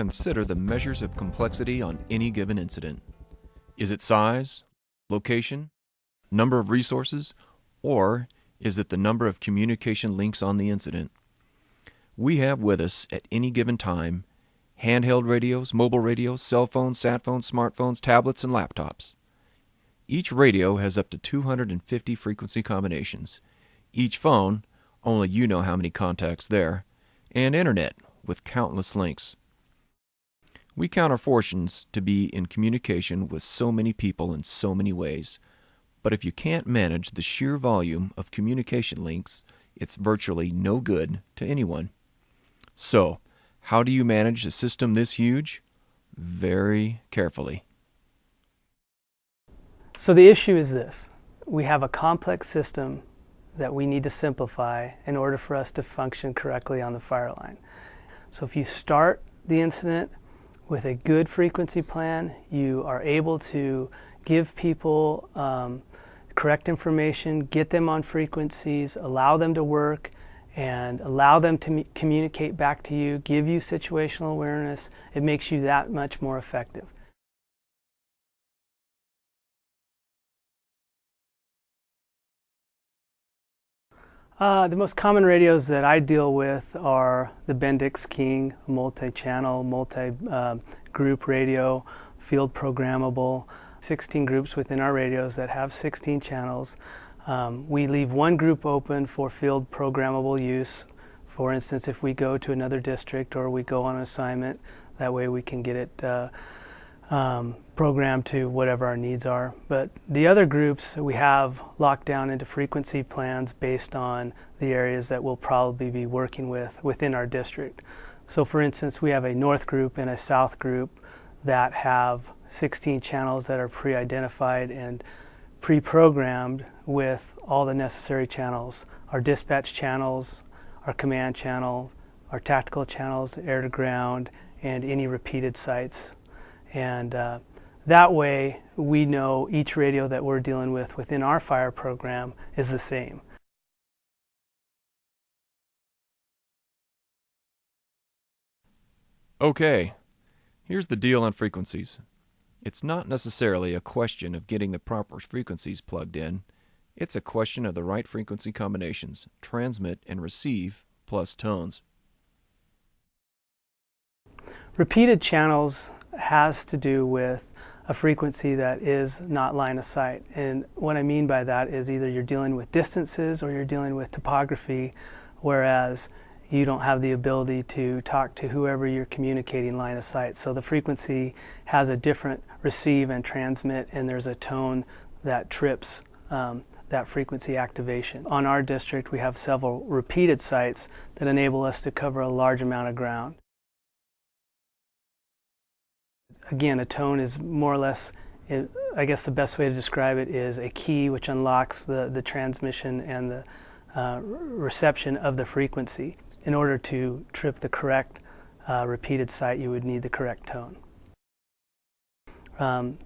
consider the measures of complexity on any given incident. Is it size, location, number of resources, or is it the number of communication links on the incident? We have with us at any given time handheld radios, mobile radios, cell phones, sat phones, smartphones, tablets, and laptops. Each radio has up to 250 frequency combinations. Each phone, only you know how many contacts there, and internet with countless links. We count our fortunes to be in communication with so many people in so many ways, but if you can't manage the sheer volume of communication links, it's virtually no good to anyone. So, how do you manage a system this huge? Very carefully. So the issue is this. We have a complex system that we need to simplify in order for us to function correctly on the fire line. So if you start the incident with a good frequency plan, you are able to give people correct information, get them on frequencies, allow them to work, and allow them to communicate back to you, give you situational awareness. It makes you that much more effective. The most common radios that I deal with are the Bendix King, multi-channel, multi-group radio, field programmable, 16 groups within our radios that have 16 channels. We leave one group open for field programmable use. For instance, if we go to another district or we go on an assignment, that way we can get it programmed to whatever our needs are. But the other groups we have locked down into frequency plans based on the areas that we'll probably be working with within our district. So for instance, we have a north group and a south group that have 16 channels that are pre-identified and pre-programmed with all the necessary channels. Our dispatch channels, our command channel, our tactical channels, air to ground, and any repeated sites. And that way we know each radio that we're dealing with within our fire program is the same. Okay, here's the deal on frequencies. It's not necessarily a question of getting the proper frequencies plugged in. It's a question of the right frequency combinations, transmit and receive, plus tones. Repeated channels has to do with a frequency that is not line of sight. And what I mean by that is either you're dealing with distances or you're dealing with topography, whereas you don't have the ability to talk to whoever you're communicating line of sight. So the frequency has a different receive and transmit, and there's a tone that trips that frequency activation. On our district, we have several repeated sites that enable us to cover a large amount of ground. Again, a tone is more or less, I guess the best way to describe it is a key which unlocks the transmission and the reception of the frequency. In order to trip the correct repeated site, you would need the correct tone.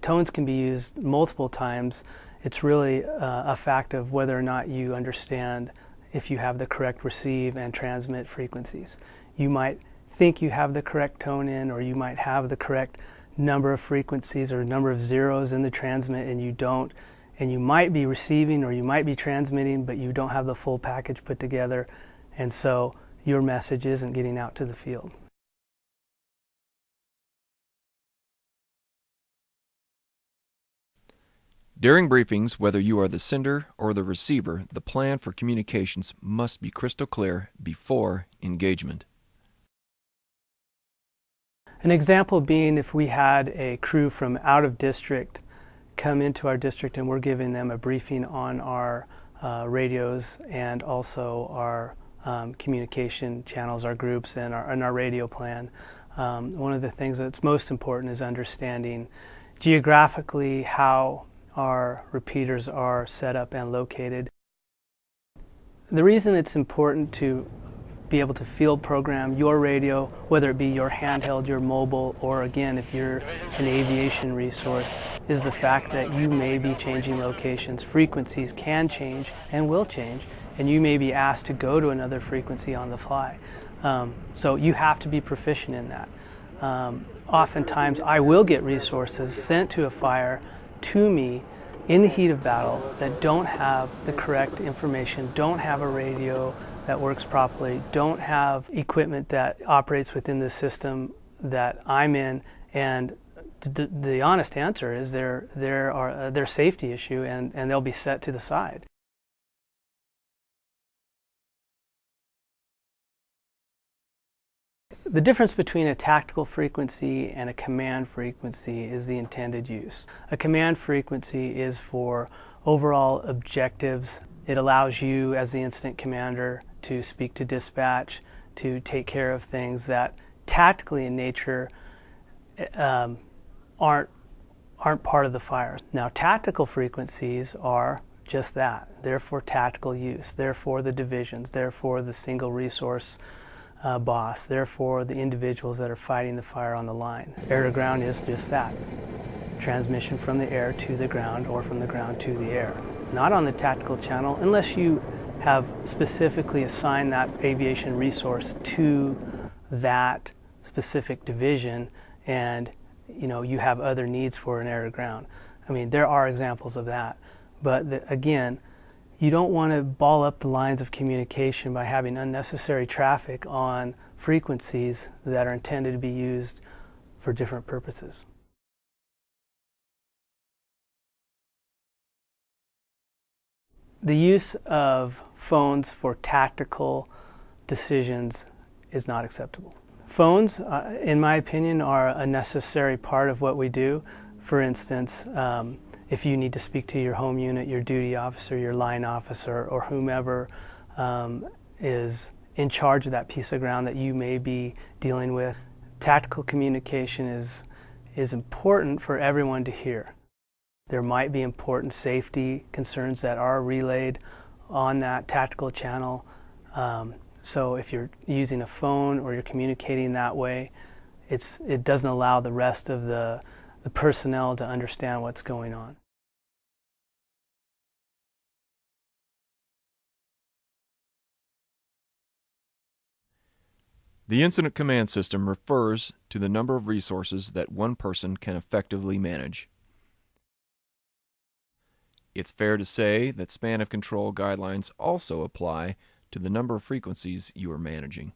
Tones can be used multiple times. It's really a fact of whether or not you understand if you have the correct receive and transmit frequencies. You might think you have the correct tone in, or you might have the correct number of frequencies or number of zeros in the transmit, and you don't. And you might be receiving or you might be transmitting, but you don't have the full package put together, and so your message isn't getting out to the field. During briefings, whether you are the sender or the receiver, the plan for communications must be crystal clear before engagement. An example being if we had a crew from out of district come into our district and we're giving them a briefing on our radios and also our communication channels, our groups, and our radio plan. One of the things that's most important is understanding geographically how our repeaters are set up and located. The reason it's important to be able to field program your radio, whether it be your handheld, your mobile, or again, if you're an aviation resource, is the fact that you may be changing locations. Frequencies can change and will change, and you may be asked to go to another frequency on the fly. So you have to be proficient in that. Oftentimes I will get resources sent to a fire to me in the heat of battle that don't have the correct information, don't have a radio that works properly, don't have equipment that operates within the system that I'm in, and the honest answer is they're safety issue, and they'll be set to the side. The difference between a tactical frequency and a command frequency is the intended use. A command frequency is for overall objectives. It allows you as the incident commander to speak to dispatch, to take care of things that tactically in nature aren't part of the fire. Now, tactical frequencies are just that. They're for tactical use. They're for the divisions. They're for the single resource boss. They're for the individuals that are fighting the fire on the line. Air to ground is just that. Transmission from the air to the ground or from the ground to the air. Not on the tactical channel unless you have specifically assigned that aviation resource to that specific division, and you have other needs for an air to ground. I mean, there are examples of that, but again, you don't want to ball up the lines of communication by having unnecessary traffic on frequencies that are intended to be used for different purposes. The use of phones for tactical decisions is not acceptable. Phones, in my opinion, are a necessary part of what we do. For instance, if you need to speak to your home unit, your duty officer, your line officer, or whomever is in charge of that piece of ground that you may be dealing with, tactical communication is important for everyone to hear. There might be important safety concerns that are relayed on that tactical channel. So if you're using a phone or you're communicating that way, it doesn't allow the rest of the personnel to understand what's going on. The incident command system refers to the number of resources that one person can effectively manage. It's fair to say that span of control guidelines also apply to the number of frequencies you are managing.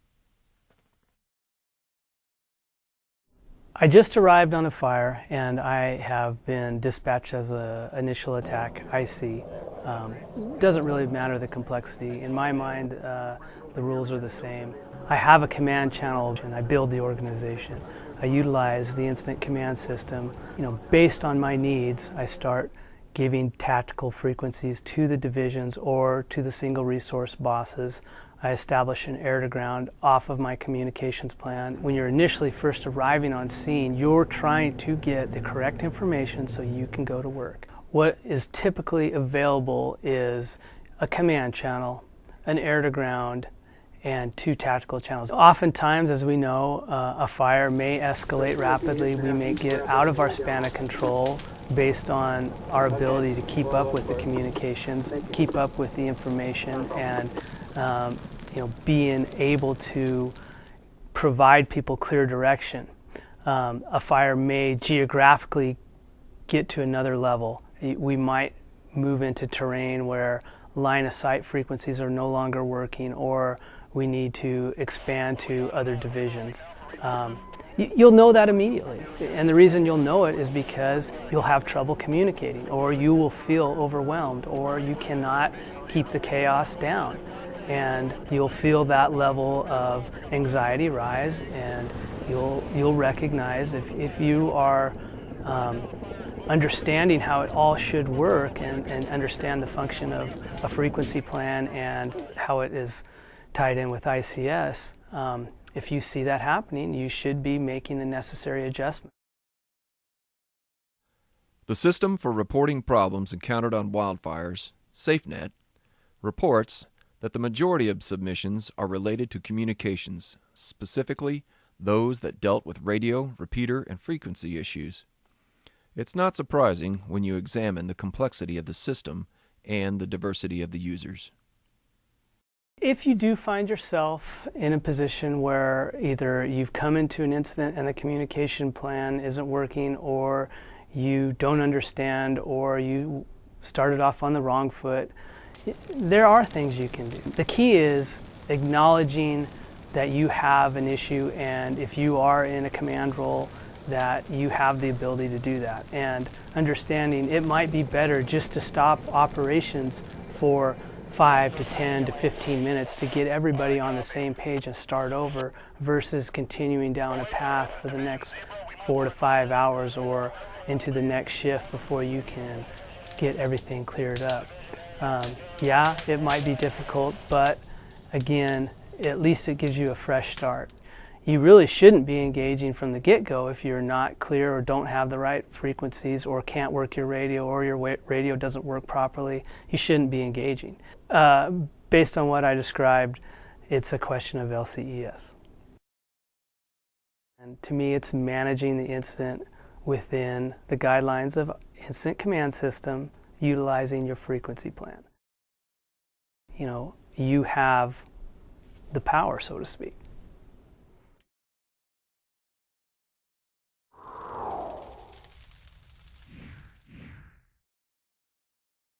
I just arrived on a fire and I have been dispatched as an initial attack IC. Doesn't really matter the complexity. In my mind, the rules are the same. I have a command channel and I build the organization. I utilize the incident command system. Based on my needs, I start giving tactical frequencies to the divisions or to the single resource bosses. I establish an air to ground off of my communications plan. When you're initially first arriving on scene, you're trying to get the correct information so you can go to work. What is typically available is a command channel, an air to ground, and 2 tactical channels. Oftentimes, as we know, a fire may escalate rapidly. We may get out of our span of control based on our ability to keep up with the communications, keep up with the information, and being able to provide people clear direction. A fire may geographically get to another level. We might move into terrain where line of sight frequencies are no longer working, or we need to expand to other divisions. You'll know that immediately, and the reason you'll know it is because you'll have trouble communicating, or you will feel overwhelmed, or you cannot keep the chaos down, and you'll feel that level of anxiety rise, and you'll recognize if you are understanding how it all should work and understand the function of a frequency plan and how it is tied in with ICS. If you see that happening, you should be making the necessary adjustment. The System for Reporting Problems Encountered on Wildfires, SafeNet, reports that the majority of submissions are related to communications, specifically those that dealt with radio, repeater, and frequency issues. It's not surprising when you examine the complexity of the system and the diversity of the users. If you do find yourself in a position where either you've come into an incident and the communication plan isn't working, or you don't understand, or you started off on the wrong foot, there are things you can do. The key is acknowledging that you have an issue, and if you are in a command role, that you have the ability to do that, and understanding it might be better just to stop operations for 5 to 10 to 15 minutes to get everybody on the same page and start over, versus continuing down a path for the next 4 to 5 hours or into the next shift before you can get everything cleared up. Yeah, it might be difficult, but again, at least it gives you a fresh start. You really shouldn't be engaging from the get-go if you're not clear or don't have the right frequencies or can't work your radio, or your radio doesn't work properly. You shouldn't be engaging. Based on what I described, it's a question of LCES. And to me, it's managing the incident within the guidelines of Incident Command System, utilizing your frequency plan. You know, you have the power, so to speak.